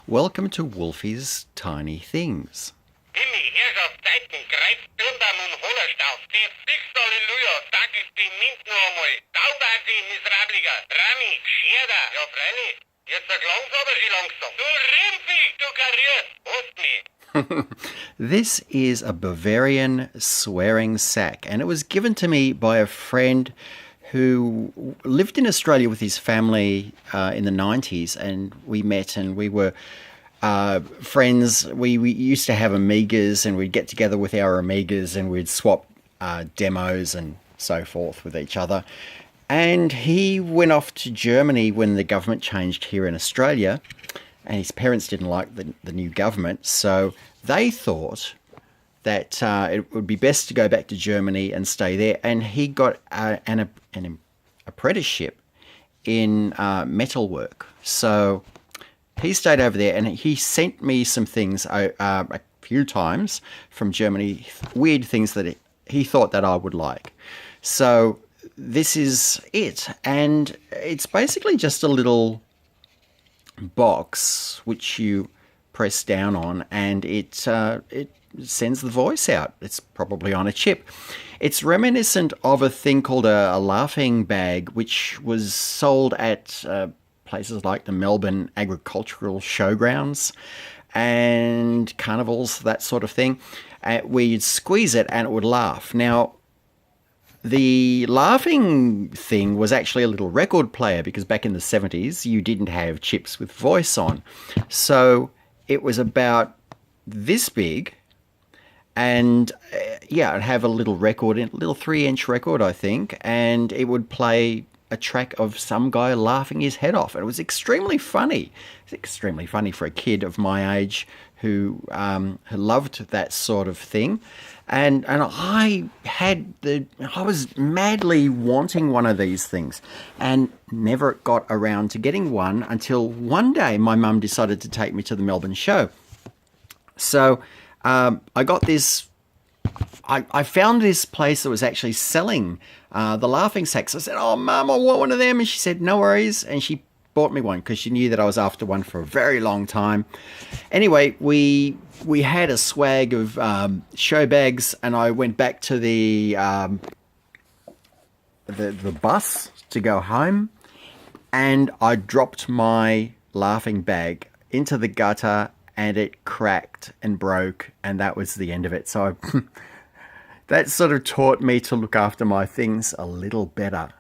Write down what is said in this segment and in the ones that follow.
Welcome to Wolfie's Tiny Things. Timmy, here's auf Zeiten, Kreuz, Birnbaum und Hollerstauf. Der Fix, Halleluja, sag es dem Mint noch einmal. Taubasi, Misrabliger, Rami, Scherda. Ja, freilich. Jetzt sag langsam, aber sie langsam. Du Rimpfi, du Karriert, hast mich. This is a Bavarian swearing sack, and it was given to me by a friend who lived in Australia with his family in the 90s, and we met and we were friends. We used to have Amigas, and we'd get together with our Amigas and we'd swap demos and so forth with each other. And he went off to Germany when the government changed here in Australia, and his parents didn't like the new government, so they thought that it would be best to go back to Germany and stay there. And he got an apprenticeship in metalwork. So he stayed over there, and he sent me some things a few times from Germany, weird things that he thought that I would like. So this is it, and it's basically just a little box which you press down on, and it sends the voice out. It's probably on a chip. It's reminiscent of a thing called a laughing bag, which was sold at places like the Melbourne agricultural showgrounds and carnivals, that sort of thing, where you'd squeeze it and it would laugh. Now, the laughing thing was actually a little record player, because back in the 70s, you didn't have chips with voice on. So it was about this big, and it'd have a little record, a little 3-inch record, I think, and it would play a track of some guy laughing his head off. And it was extremely funny. It's extremely funny for a kid of my age who loved that sort of thing. And I was madly wanting one of these things and never got around to getting one until one day my mum decided to take me to the Melbourne show. So I got this. I found this place that was actually selling the laughing sacks. I said, "Oh, Mum, I want one of them." And she said, "No worries." And she bought me one because she knew that I was after one for a very long time. Anyway, we had a swag of show bags, and I went back to the bus to go home, and I dropped my laughing bag into the gutter, and it cracked and broke, and that was the end of it. So that sort of taught me to look after my things a little better.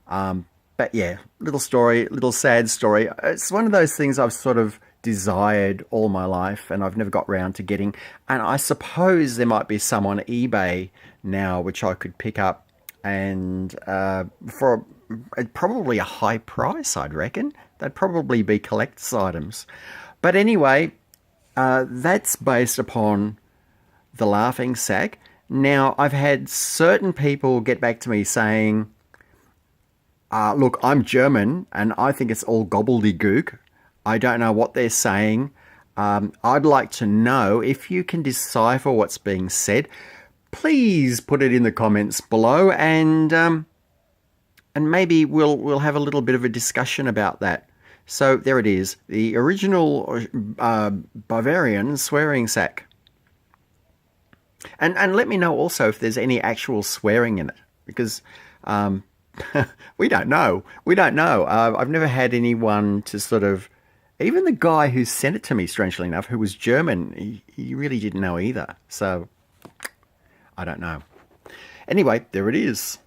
But yeah, little story, little sad story. It's one of those things I've sort of desired all my life, and I've never got round to getting. And I suppose there might be some on eBay now which I could pick up, and for probably a high price, I'd reckon. They'd probably be collector's items. But anyway, that's based upon the laughing sack. Now, I've had certain people get back to me saying, look, I'm German and I think it's all gobbledygook. I don't know what they're saying. I'd like to know if you can decipher what's being said. Please put it in the comments below, and maybe we'll have a little bit of a discussion about that. So there it is, the original Bavarian swearing sack. And let me know also if there's any actual swearing in it, because we don't know. I've never had anyone to sort of, even the guy who sent it to me, strangely enough, who was German, he really didn't know either. So I don't know. Anyway, there it is.